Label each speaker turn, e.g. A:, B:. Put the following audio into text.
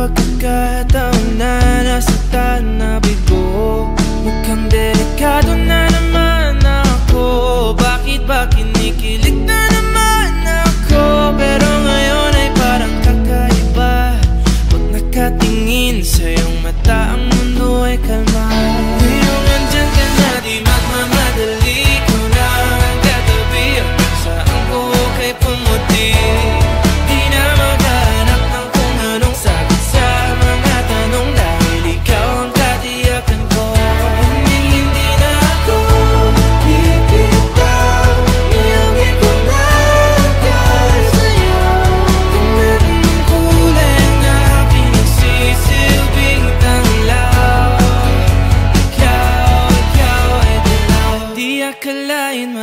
A: pagkakataon na nasaktan na bigo. Mukhang delikado na naman ako. Bakit ba kinikilig na naman ako? Pero ngayon ay parang kakaiba. Pag nakatingin sa iyong mata, ang mundo ay kalma. Ngayong andyan ka na, di magmamadali. Ko na ang katabi, ang saan ko kay pumuti. Di na maghanap ng kung anong sagot sa mga tanong, dahil ikaw ang katiyakan ko. Hindi na ako bibitaw, iyong ikunagay sa'yo. Tingnan mong kulay na pinagsisilbing tanglaw. Ikaw ay dilaw. Di akalain